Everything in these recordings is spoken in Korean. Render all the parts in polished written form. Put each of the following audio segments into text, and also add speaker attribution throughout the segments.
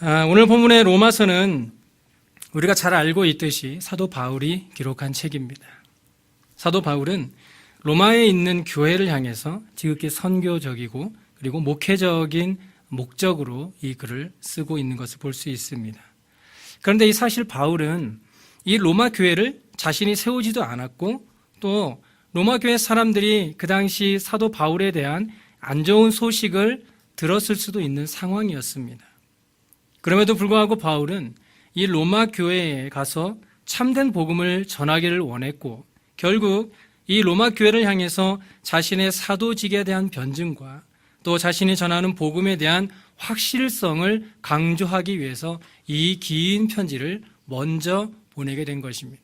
Speaker 1: 오늘 본문의 로마서는 우리가 잘 알고 있듯이 사도 바울이 기록한 책입니다. 사도 바울은 로마에 있는 교회를 향해서 지극히 선교적이고 그리고 목회적인 목적으로 이 글을 쓰고 있는 것을 볼 수 있습니다. 그런데 이 사실 바울은 이 로마 교회를 자신이 세우지도 않았고 또 로마 교회 사람들이 그 당시 사도 바울에 대한 안 좋은 소식을 들었을 수도 있는 상황이었습니다. 그럼에도 불구하고 바울은 이 로마 교회에 가서 참된 복음을 전하기를 원했고 결국 이 로마 교회를 향해서 자신의 사도직에 대한 변증과 또 자신이 전하는 복음에 대한 확실성을 강조하기 위해서 이 긴 편지를 먼저 보내게 된 것입니다.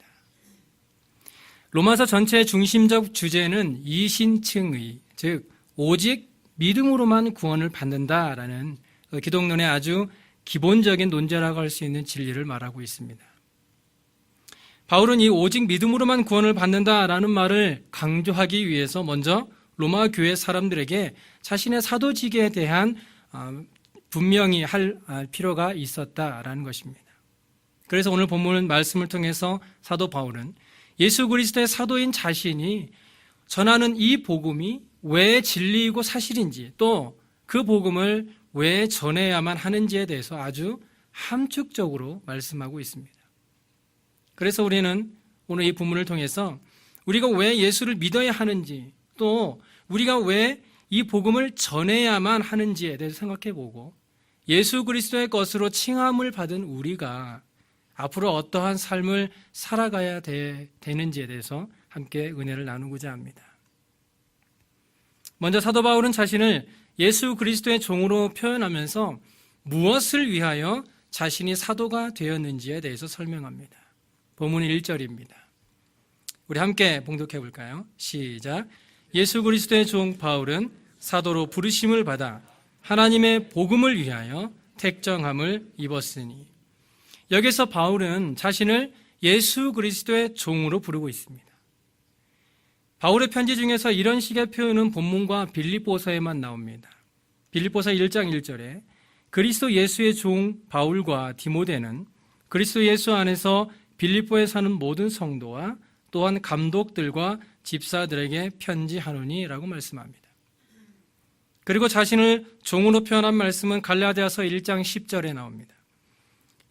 Speaker 1: 로마서 전체의 중심적 주제는 이신층의, 즉 오직 믿음으로만 구원을 받는다라는 기독론의 아주 기본적인 논제라고 할 수 있는 진리를 말하고 있습니다. 바울은 이 오직 믿음으로만 구원을 받는다라는 말을 강조하기 위해서 먼저 로마 교회 사람들에게 자신의 사도직에 대한 분명히 할 필요가 있었다라는 것입니다. 그래서 오늘 본문 말씀을 통해서 사도 바울은 예수 그리스도의 사도인 자신이 전하는 이 복음이 왜 진리이고 사실인지 또 그 복음을 왜 전해야만 하는지에 대해서 아주 함축적으로 말씀하고 있습니다. 그래서 우리는 오늘 이 본문을 통해서 우리가 왜 예수를 믿어야 하는지 또 우리가 왜 이 복음을 전해야만 하는지에 대해서 생각해보고 예수 그리스도의 것으로 칭함을 받은 우리가 앞으로 어떠한 삶을 살아가야 되는지에 대해서 함께 은혜를 나누고자 합니다. 먼저 사도 바울은 자신을 예수 그리스도의 종으로 표현하면서 무엇을 위하여 자신이 사도가 되었는지에 대해서 설명합니다. 본문 1절입니다. 우리 함께 봉독해 볼까요? 시작. 예수 그리스도의 종 바울은 사도로 부르심을 받아 하나님의 복음을 위하여 택정함을 입었으니. 여기서 바울은 자신을 예수 그리스도의 종으로 부르고 있습니다. 바울의 편지 중에서 이런 식의 표현은 본문과 빌립보서에만 나옵니다. 빌립보서 1장 1절에 그리스도 예수의 종 바울과 디모데는 그리스도 예수 안에서 빌립보에 사는 모든 성도와 또한 감독들과 집사들에게 편지하노니라고 말씀합니다. 그리고 자신을 종으로 표현한 말씀은 갈라디아서 1장 10절에 나옵니다.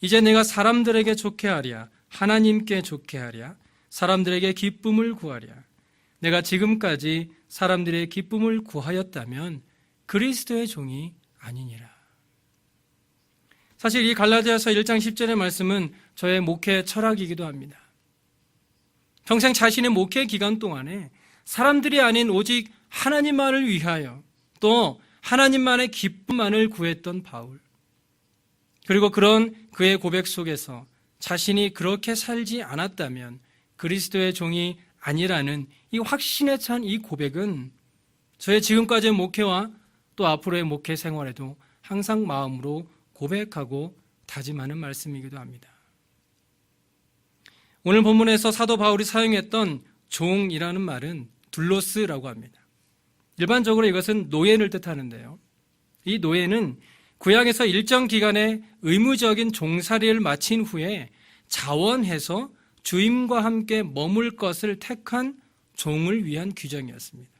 Speaker 1: 이제 내가 사람들에게 좋게 하랴 하나님께 좋게 하랴 사람들에게 기쁨을 구하랴 내가 지금까지 사람들의 기쁨을 구하였다면 그리스도의 종이 아니니라. 사실 이 갈라디아서 1장 10절의 말씀은 저의 목회 철학이기도 합니다. 평생 자신의 목회 기간 동안에 사람들이 아닌 오직 하나님만을 위하여 또 하나님만의 기쁨만을 구했던 바울. 그리고 그런 그의 고백 속에서 자신이 그렇게 살지 않았다면 그리스도의 종이 아니라는 이 확신에 찬 이 고백은 저의 지금까지의 목회와 또 앞으로의 목회 생활에도 항상 마음으로 고백하고 다짐하는 말씀이기도 합니다. 오늘 본문에서 사도 바울이 사용했던 종이라는 말은 둘로스라고 합니다. 일반적으로 이것은 노예를 뜻하는데요. 이 노예는 구약에서 일정 기간의 의무적인 종살이를 마친 후에 자원해서 주임과 함께 머물 것을 택한 종을 위한 규정이었습니다.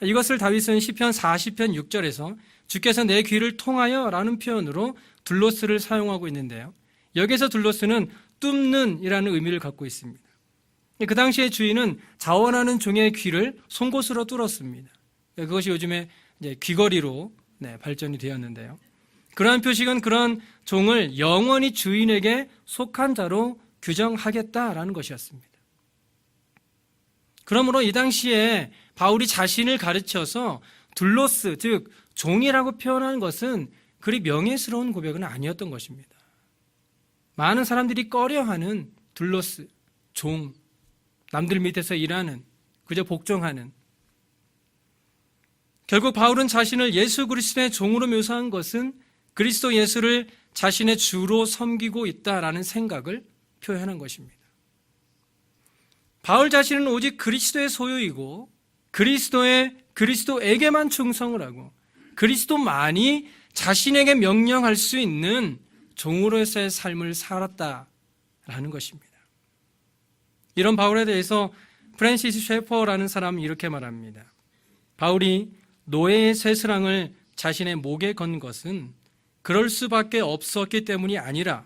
Speaker 1: 이것을 다윗은 시편 40편 6절에서 주께서 내 귀를 통하여 라는 표현으로 둘로스를 사용하고 있는데요. 여기서 둘로스는 뚫는 이라는 의미를 갖고 있습니다. 그 당시의 주인은 자원하는 종의 귀를 송곳으로 뚫었습니다. 그것이 요즘에 이제 귀걸이로 발전이 되었는데요. 그러한 표식은 그런 종을 영원히 주인에게 속한 자로 규정하겠다라는 것이었습니다. 그러므로 이 당시에 바울이 자신을 가르쳐서 둘로스, 즉 종이라고 표현한 것은 그리 명예스러운 고백은 아니었던 것입니다. 많은 사람들이 꺼려하는 둘로스, 종, 남들 밑에서 일하는, 그저 복종하는. 결국 바울은 자신을 예수 그리스도의 종으로 묘사한 것은 그리스도 예수를 자신의 주로 섬기고 있다라는 생각을 표현한 것입니다. 바울 자신은 오직 그리스도의 소유이고 그리스도에게만 충성을 하고 그리스도만이 자신에게 명령할 수 있는 종으로서의 삶을 살았다라는 것입니다. 이런 바울에 대해서 프랜시스 셰퍼라는 사람은 이렇게 말합니다. 바울이 노예의 쇠스랑을 자신의 목에 건 것은 그럴 수밖에 없었기 때문이 아니라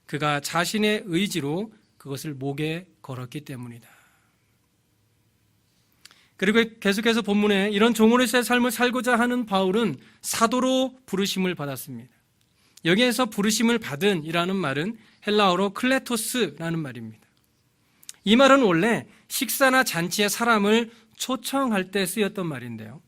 Speaker 1: 그가 자신의 의지로 그것을 목에 걸었기 때문이다. 그리고 계속해서 본문에 이런 종으로서의 삶을 살고자 하는 바울은 사도로 부르심을 받았습니다. 여기에서 부르심을 받은 이라는 말은 헬라어로 클레토스라는 말입니다. 이 말은 원래 식사나 잔치에 사람을 초청할 때 쓰였던 말인데요.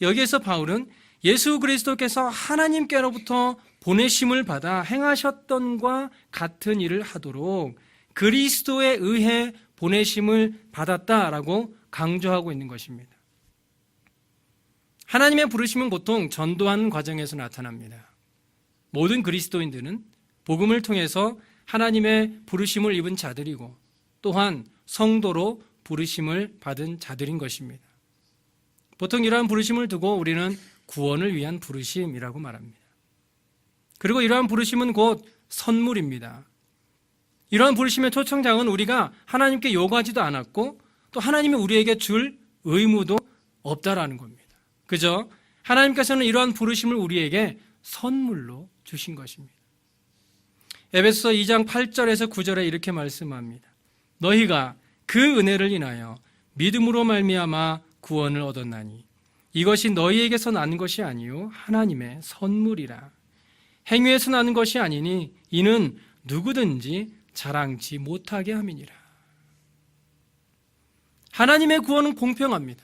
Speaker 1: 여기에서 바울은 예수 그리스도께서 하나님께로부터 보내심을 받아 행하셨던과 같은 일을 하도록 그리스도에 의해 보내심을 받았다라고 강조하고 있는 것입니다. 하나님의 부르심은 보통 전도하는 과정에서 나타납니다. 모든 그리스도인들은 복음을 통해서 하나님의 부르심을 입은 자들이고 또한 성도로 부르심을 받은 자들인 것입니다. 보통 이러한 부르심을 두고 우리는 구원을 위한 부르심이라고 말합니다. 그리고 이러한 부르심은 곧 선물입니다. 이러한 부르심의 초청장은 우리가 하나님께 요구하지도 않았고 또 하나님이 우리에게 줄 의무도 없다라는 겁니다. 그저 하나님께서는 이러한 부르심을 우리에게 선물로 주신 것입니다. 에베소서 2장 8절에서 9절에 이렇게 말씀합니다. 너희가 그 은혜를 인하여 믿음으로 말미암아 구원을 얻었나니 이것이 너희에게서 난 것이 아니요 하나님의 선물이라. 행위에서 나는 것이 아니니 이는 누구든지 자랑치 못하게 함이니라. 하나님의 구원은 공평합니다.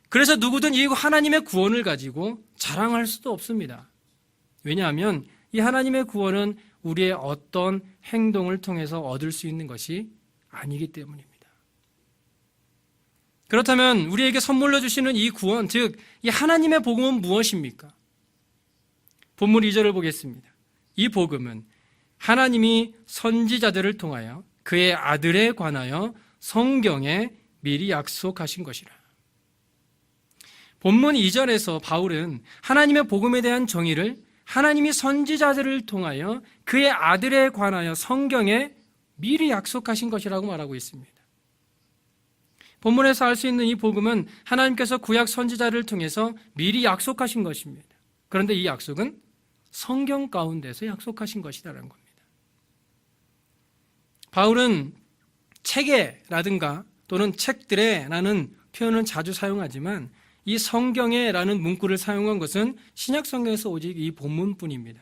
Speaker 1: 그래서 누구든 이 하나님의 구원을 가지고 자랑할 수도 없습니다. 왜냐하면 이 하나님의 구원은 우리의 어떤 행동을 통해서 얻을 수 있는 것이 아니기 때문입니다. 그렇다면 우리에게 선물로 주시는 이 구원, 즉 이 하나님의 복음은 무엇입니까? 본문 2절을 보겠습니다. 이 복음은 하나님이 선지자들을 통하여 그의 아들에 관하여 성경에 미리 약속하신 것이라. 본문 2절에서 바울은 하나님의 복음에 대한 정의를 하나님이 선지자들을 통하여 그의 아들에 관하여 성경에 미리 약속하신 것이라고 말하고 있습니다. 본문에서 알 수 있는 이 복음은 하나님께서 구약 선지자를 통해서 미리 약속하신 것입니다. 그런데 이 약속은 성경 가운데서 약속하신 것이라는 겁니다. 바울은 책에라든가 또는 책들에라는 표현은 자주 사용하지만 이 성경에라는 문구를 사용한 것은 신약 성경에서 오직 이 본문뿐입니다.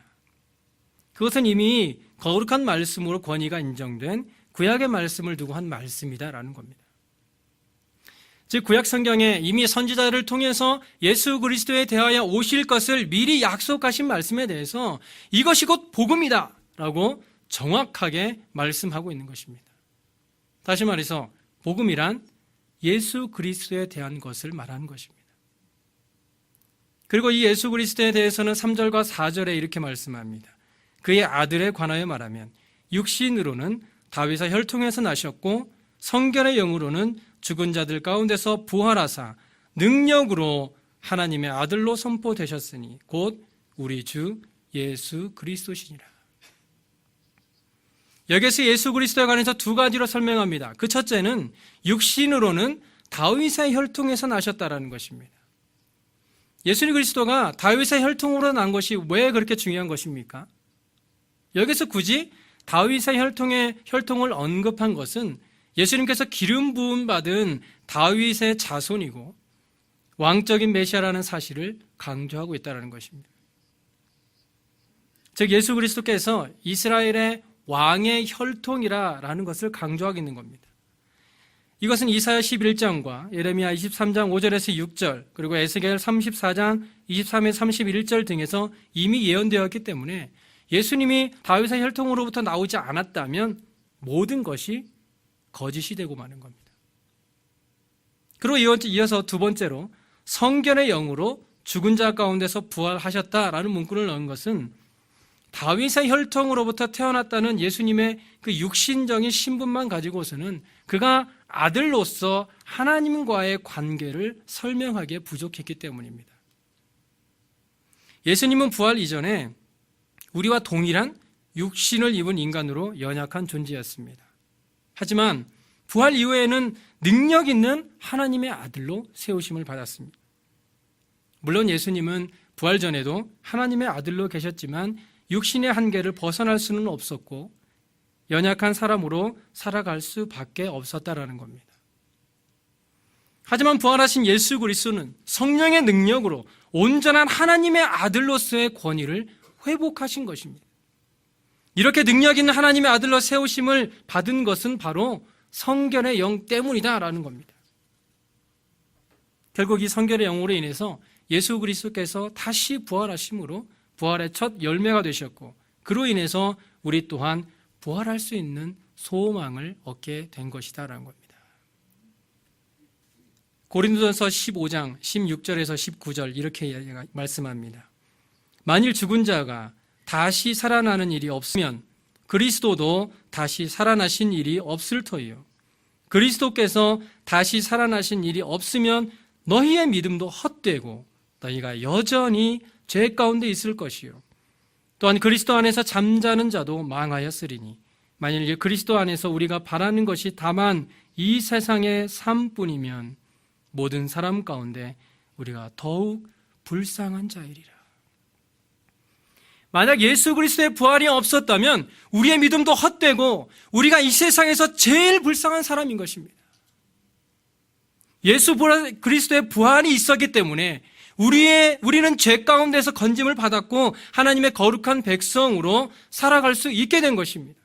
Speaker 1: 그것은 이미 거룩한 말씀으로 권위가 인정된 구약의 말씀을 두고 한 말씀이다라는 겁니다. 즉 구약 성경에 이미 선지자를 통해서 예수 그리스도에 대하여 오실 것을 미리 약속하신 말씀에 대해서 이것이 곧 복음이다 라고 정확하게 말씀하고 있는 것입니다. 다시 말해서 복음이란 예수 그리스도에 대한 것을 말하는 것입니다. 그리고 이 예수 그리스도에 대해서는 3절과 4절에 이렇게 말씀합니다. 그의 아들에 관하여 말하면 육신으로는 다윗의 혈통에서 나셨고 성결의 영으로는 죽은 자들 가운데서 부활하사 능력으로 하나님의 아들로 선포되셨으니 곧 우리 주 예수 그리스도시니라. 여기서 예수 그리스도에 관해서 두 가지로 설명합니다. 그 첫째는 육신으로는 다윗의 혈통에서 나셨다라는 것입니다. 예수 그리스도가 다윗의 혈통으로 난 것이 왜 그렇게 중요한 것입니까? 여기서 굳이 다윗의 혈통을 언급한 것은 예수님께서 기름 부음 받은 다윗의 자손이고 왕적인 메시아라는 사실을 강조하고 있다는 것입니다. 즉 예수 그리스도께서 이스라엘의 왕의 혈통이라는 것을 강조하고 있는 겁니다. 이것은 이사야 11장과 예레미야 23장 5절에서 6절 그리고 에스겔 34장 23에서 31절 등에서 이미 예언되었기 때문에 예수님이 다윗의 혈통으로부터 나오지 않았다면 모든 것이 거짓이 되고 마는 겁니다. 그리고 이어서 두 번째로 성결의 영으로 죽은 자 가운데서 부활하셨다라는 문구를 넣은 것은 다윗의 혈통으로부터 태어났다는 예수님의 그 육신적인 신분만 가지고서는 그가 아들로서 하나님과의 관계를 설명하기에 부족했기 때문입니다. 예수님은 부활 이전에 우리와 동일한 육신을 입은 인간으로 연약한 존재였습니다. 하지만 부활 이후에는 능력 있는 하나님의 아들로 세우심을 받았습니다. 물론 예수님은 부활 전에도 하나님의 아들로 계셨지만 육신의 한계를 벗어날 수는 없었고 연약한 사람으로 살아갈 수밖에 없었다라는 겁니다. 하지만 부활하신 예수 그리스도는 성령의 능력으로 온전한 하나님의 아들로서의 권위를 회복하신 것입니다. 이렇게 능력 있는 하나님의 아들로 세우심을 받은 것은 바로 성결의 영 때문이다라는 겁니다. 결국 이 성결의 영으로 인해서 예수 그리스도께서 다시 부활하심으로 부활의 첫 열매가 되셨고 그로 인해서 우리 또한 부활할 수 있는 소망을 얻게 된 것이다라는 겁니다. 고린도전서 15장 16절에서 19절 이렇게 말씀합니다. 만일 죽은 자가 다시 살아나는 일이 없으면 그리스도도 다시 살아나신 일이 없을 터이요. 그리스도께서 다시 살아나신 일이 없으면 너희의 믿음도 헛되고 너희가 여전히 죄 가운데 있을 것이요. 또한 그리스도 안에서 잠자는 자도 망하였으리니 만일 그리스도 안에서 우리가 바라는 것이 다만 이 세상의 삶뿐이면 모든 사람 가운데 우리가 더욱 불쌍한 자이리라. 만약 예수 그리스도의 부활이 없었다면 우리의 믿음도 헛되고 우리가 이 세상에서 제일 불쌍한 사람인 것입니다. 예수 그리스도의 부활이 있었기 때문에 우리는 죄 가운데서 건짐을 받았고 하나님의 거룩한 백성으로 살아갈 수 있게 된 것입니다.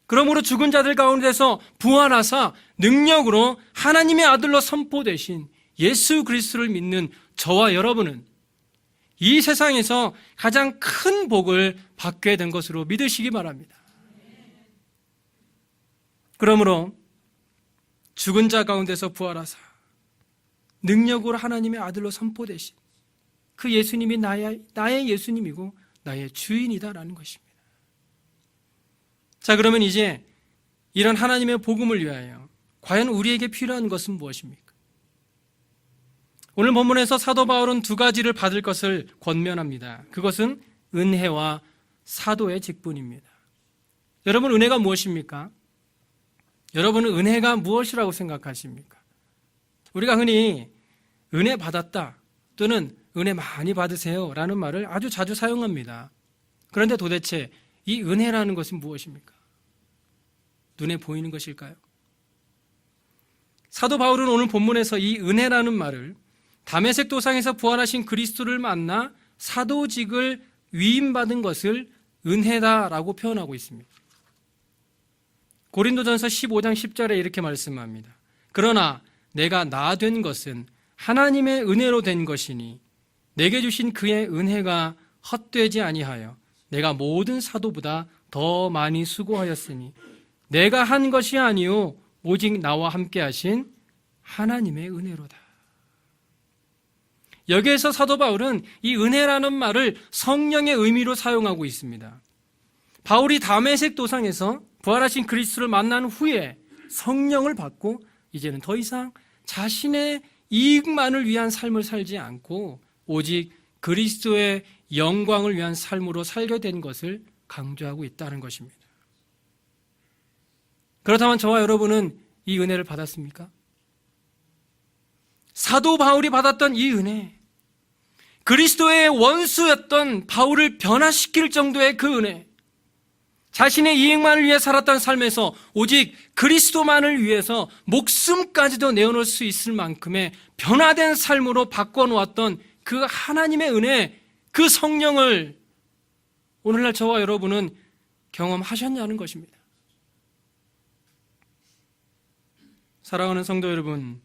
Speaker 1: 그러므로 죽은 자들 가운데서 부활하사 능력으로 하나님의 아들로 선포되신 예수 그리스도를 믿는 저와 여러분은 이 세상에서 가장 큰 복을 받게 된 것으로 믿으시기 바랍니다. 그러므로 죽은 자 가운데서 부활하사 능력으로 하나님의 아들로 선포되신 그 예수님이 나의 예수님이고 나의 주인이다라는 것입니다. 자, 그러면 이제 이런 하나님의 복음을 위하여 과연 우리에게 필요한 것은 무엇입니까? 오늘 본문에서 사도 바울은 두 가지를 받을 것을 권면합니다. 그것은 은혜와 사도의 직분입니다. 여러분, 은혜가 무엇입니까? 여러분은 은혜가 무엇이라고 생각하십니까? 우리가 흔히 은혜 받았다 또는 은혜 많이 받으세요 라는 말을 아주 자주 사용합니다. 그런데 도대체 이 은혜라는 것은 무엇입니까? 눈에 보이는 것일까요? 사도 바울은 오늘 본문에서 이 은혜라는 말을 다메섹 도상에서 부활하신 그리스도를 만나 사도직을 위임받은 것을 은혜다라고 표현하고 있습니다. 고린도전서 15장 10절에 이렇게 말씀합니다. 그러나 내가 나 된 것은 하나님의 은혜로 된 것이니 내게 주신 그의 은혜가 헛되지 아니하여 내가 모든 사도보다 더 많이 수고하였으니 내가 한 것이 아니요 오직 나와 함께 하신 하나님의 은혜로다. 여기에서 사도 바울은 이 은혜라는 말을 성령의 의미로 사용하고 있습니다. 바울이 다메섹 도상에서 부활하신 그리스도를 만난 후에 성령을 받고 이제는 더 이상 자신의 이익만을 위한 삶을 살지 않고 오직 그리스도의 영광을 위한 삶으로 살게 된 것을 강조하고 있다는 것입니다. 그렇다면 저와 여러분은 이 은혜를 받았습니까? 사도 바울이 받았던 이 은혜, 그리스도의 원수였던 바울을 변화시킬 정도의 그 은혜, 자신의 이익만을 위해 살았던 삶에서 오직 그리스도만을 위해서 목숨까지도 내어놓을 수 있을 만큼의 변화된 삶으로 바꿔놓았던 그 하나님의 은혜, 그 성령을 오늘날 저와 여러분은 경험하셨냐는 것입니다. 사랑하는 성도 여러분,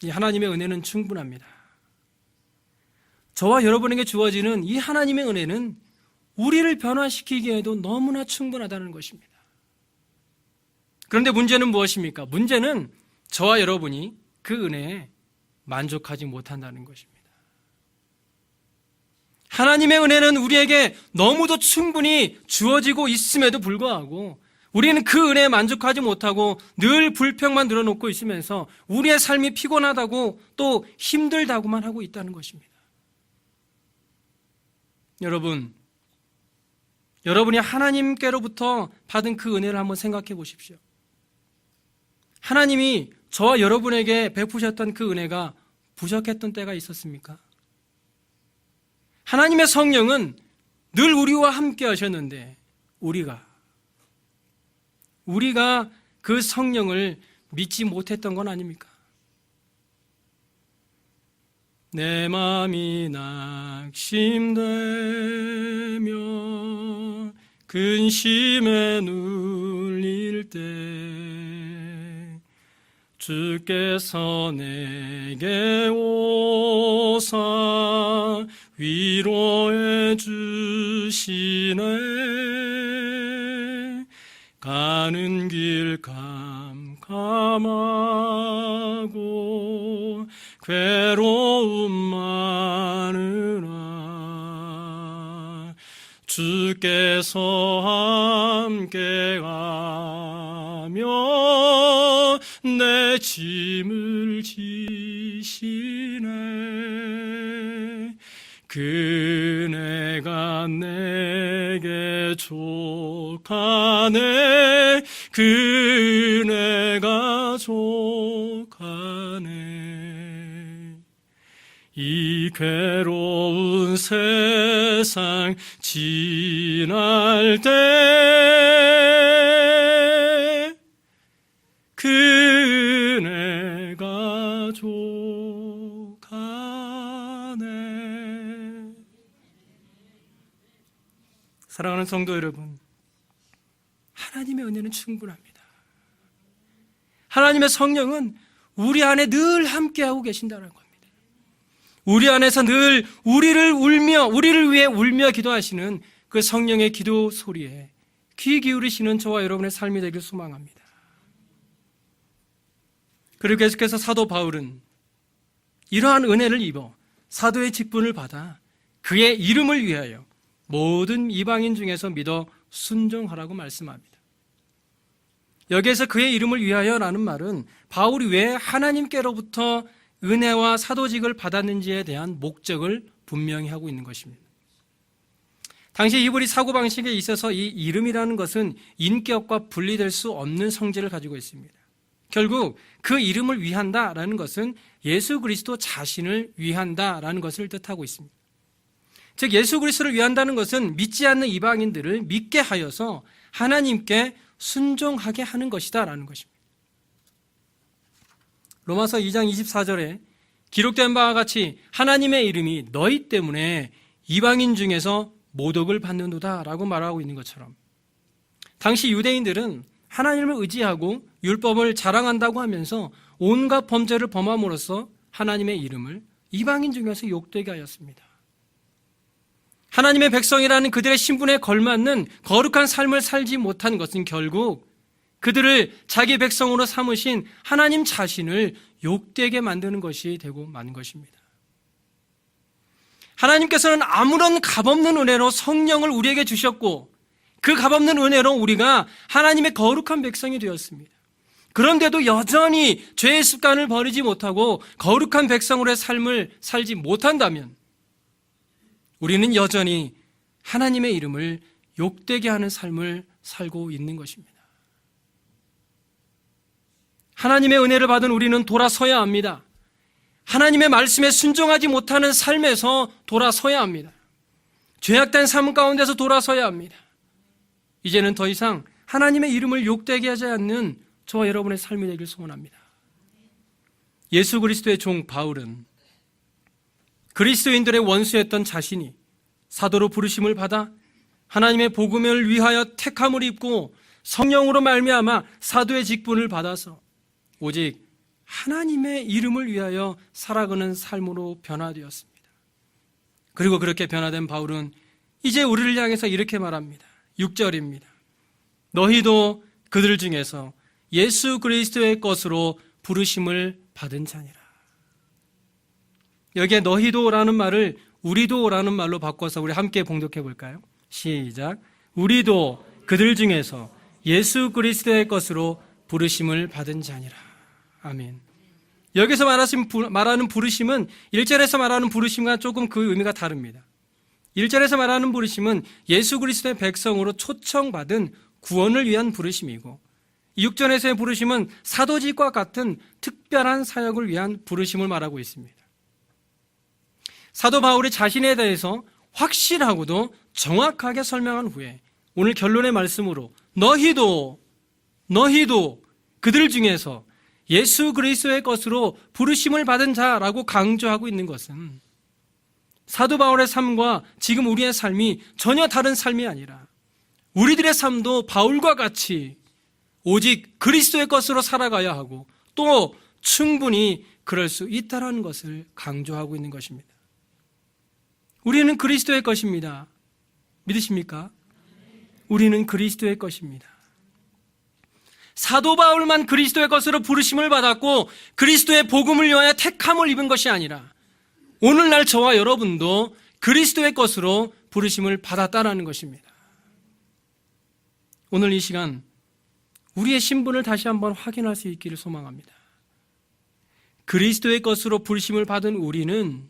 Speaker 1: 이 하나님의 은혜는 충분합니다. 저와 여러분에게 주어지는 이 하나님의 은혜는 우리를 변화시키기에도 너무나 충분하다는 것입니다. 그런데 문제는 무엇입니까? 문제는 저와 여러분이 그 은혜에 만족하지 못한다는 것입니다. 하나님의 은혜는 우리에게 너무도 충분히 주어지고 있음에도 불구하고 우리는 그 은혜에 만족하지 못하고 늘 불평만 늘어놓고 있으면서 우리의 삶이 피곤하다고 또 힘들다고만 하고 있다는 것입니다. 여러분이 하나님께로부터 받은 그 은혜를 한번 생각해 보십시오. 하나님이 저와 여러분에게 베푸셨던 그 은혜가 부족했던 때가 있었습니까? 하나님의 성령은 늘 우리와 함께 하셨는데 우리가 그 성령을 믿지 못했던 건 아닙니까? 내 마음이 낙심되며 근심에 눌릴 때 주께서 내게 오사 위로해 주시네. 가는 길 캄캄하고 괴로움 많으나 주께서 함께하며 내 짐을 지시네. 그네가 내게 족하네. 그네가 족하네. 이 괴로운 세상 지날 때 그네가 족하네. 사랑하는 성도 여러분, 하나님의 은혜는 충분합니다. 하나님의 성령은 우리 안에 늘 함께하고 계신다는 겁니다. 우리 안에서 늘 우리를 위해 울며 기도하시는 그 성령의 기도 소리에 귀 기울이시는 저와 여러분의 삶이 되길 소망합니다. 그리고 계속해서 사도 바울은 이러한 은혜를 입어 사도의 직분을 받아 그의 이름을 위하여 모든 이방인 중에서 믿어 순종하라고 말씀합니다. 여기에서 그의 이름을 위하여라는 말은 바울이 왜 하나님께로부터 은혜와 사도직을 받았는지에 대한 목적을 분명히 하고 있는 것입니다. 당시 히브리 사고방식에 있어서 이 이름이라는 것은 인격과 분리될 수 없는 성질을 가지고 있습니다. 결국 그 이름을 위한다라는 것은 예수 그리스도 자신을 위한다라는 것을 뜻하고 있습니다. 즉 예수 그리스도를 위한다는 것은 믿지 않는 이방인들을 믿게 하여서 하나님께 순종하게 하는 것이다라는 것입니다. 로마서 2장 24절에 기록된 바와 같이 하나님의 이름이 너희 때문에 이방인 중에서 모독을 받는도다 라고 말하고 있는 것처럼 당시 유대인들은 하나님을 의지하고 율법을 자랑한다고 하면서 온갖 범죄를 범함으로써 하나님의 이름을 이방인 중에서 욕되게 하였습니다. 하나님의 백성이라는 그들의 신분에 걸맞는 거룩한 삶을 살지 못한 것은 결국 그들을 자기 백성으로 삼으신 하나님 자신을 욕되게 만드는 것이 되고 마는 것입니다. 하나님께서는 아무런 값없는 은혜로 성령을 우리에게 주셨고 그 값없는 은혜로 우리가 하나님의 거룩한 백성이 되었습니다. 그런데도 여전히 죄의 습관을 버리지 못하고 거룩한 백성으로의 삶을 살지 못한다면 우리는 여전히 하나님의 이름을 욕되게 하는 삶을 살고 있는 것입니다. 하나님의 은혜를 받은 우리는 돌아서야 합니다. 하나님의 말씀에 순종하지 못하는 삶에서 돌아서야 합니다. 죄악된 삶 가운데서 돌아서야 합니다. 이제는 더 이상 하나님의 이름을 욕되게 하지 않는 저와 여러분의 삶이 되길 소원합니다. 예수 그리스도의 종 바울은 그리스도인들의 원수였던 자신이 사도로 부르심을 받아 하나님의 복음을 위하여 택함을 입고 성령으로 말미암아 사도의 직분을 받아서 오직 하나님의 이름을 위하여 살아가는 삶으로 변화되었습니다. 그리고 그렇게 변화된 바울은 이제 우리를 향해서 이렇게 말합니다. 6절입니다. 너희도 그들 중에서 예수 그리스도의 것으로 부르심을 받은 자니라. 여기에 너희도라는 말을 우리도라는 말로 바꿔서 우리 함께 봉독해 볼까요? 시작. 우리도 그들 중에서 예수 그리스도의 것으로 부르심을 받은 자니라. 아멘. 여기서 말하는 부르심은 1절에서 말하는 부르심과 조금 그 의미가 다릅니다. 1절에서 말하는 부르심은 예수 그리스도의 백성으로 초청받은 구원을 위한 부르심이고 6절에서의 부르심은 사도직과 같은 특별한 사역을 위한 부르심을 말하고 있습니다. 사도 바울이 자신에 대해서 확실하고도 정확하게 설명한 후에 오늘 결론의 말씀으로 너희도 그들 중에서 예수 그리스도의 것으로 부르심을 받은 자라고 강조하고 있는 것은 사도 바울의 삶과 지금 우리의 삶이 전혀 다른 삶이 아니라 우리들의 삶도 바울과 같이 오직 그리스도의 것으로 살아가야 하고 또 충분히 그럴 수 있다는 것을 강조하고 있는 것입니다. 우리는 그리스도의 것입니다. 믿으십니까? 우리는 그리스도의 것입니다. 사도 바울만 그리스도의 것으로 부르심을 받았고 그리스도의 복음을 위하여 택함을 입은 것이 아니라 오늘날 저와 여러분도 그리스도의 것으로 부르심을 받았다라는 것입니다. 오늘 이 시간 우리의 신분을 다시 한번 확인할 수 있기를 소망합니다. 그리스도의 것으로 부르심을 받은 우리는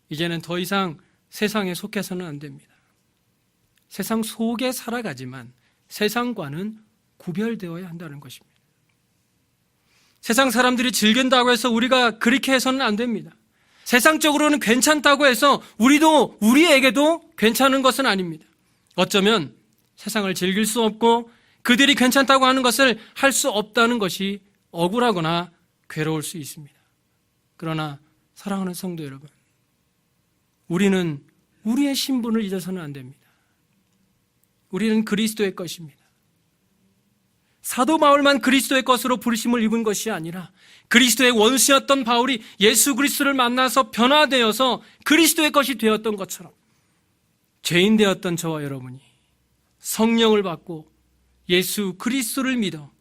Speaker 1: 이제는 더 이상 세상에 속해서는 안 됩니다. 세상 속에 살아가지만 세상과는 구별되어야 한다는 것입니다. 세상 사람들이 즐긴다고 해서 우리가 그렇게 해서는 안 됩니다. 세상적으로는 괜찮다고 해서 우리에게도 괜찮은 것은 아닙니다. 어쩌면 세상을 즐길 수 없고 그들이 괜찮다고 하는 것을 할 수 없다는 것이 억울하거나 괴로울 수 있습니다. 그러나 사랑하는 성도 여러분, 우리는 우리의 신분을 잊어서는 안 됩니다. 우리는 그리스도의 것입니다. 사도 바울만 그리스도의 것으로 부르심을 입은 것이 아니라 그리스도의 원수였던 바울이 예수 그리스도를 만나서 변화되어서 그리스도의 것이 되었던 것처럼 죄인 되었던 저와 여러분이 성령을 받고 예수 그리스도를 믿어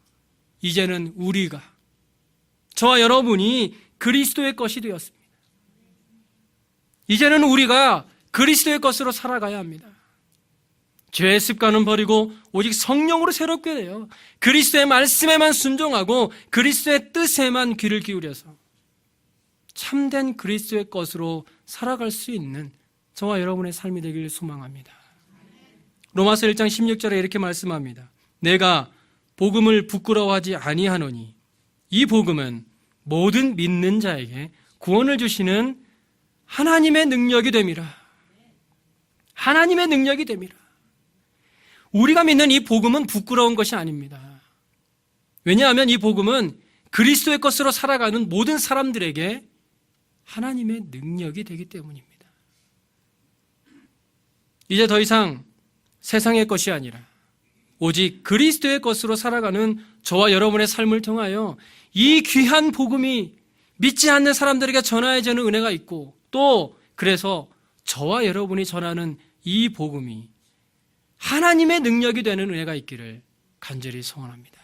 Speaker 1: 이제는 우리가 저와 여러분이 그리스도의 것이 되었습니다. 이제는 우리가 그리스도의 것으로 살아가야 합니다. 죄의 습관은 버리고 오직 성령으로 새롭게 되어 그리스도의 말씀에만 순종하고 그리스도의 뜻에만 귀를 기울여서 참된 그리스도의 것으로 살아갈 수 있는 저와 여러분의 삶이 되기를 소망합니다. 로마서 1장 16절에 이렇게 말씀합니다. 내가 복음을 부끄러워하지 아니하노니 이 복음은 모든 믿는 자에게 구원을 주시는 하나님의 능력이 됨이라. 하나님의 능력이 됨이라. 우리가 믿는 이 복음은 부끄러운 것이 아닙니다. 왜냐하면 이 복음은 그리스도의 것으로 살아가는 모든 사람들에게 하나님의 능력이 되기 때문입니다. 이제 더 이상 세상의 것이 아니라 오직 그리스도의 것으로 살아가는 저와 여러분의 삶을 통하여 이 귀한 복음이 믿지 않는 사람들에게 전하여지는 은혜가 있고 또 그래서 저와 여러분이 전하는 이 복음이 하나님의 능력이 되는 은혜가 있기를 간절히 소원합니다.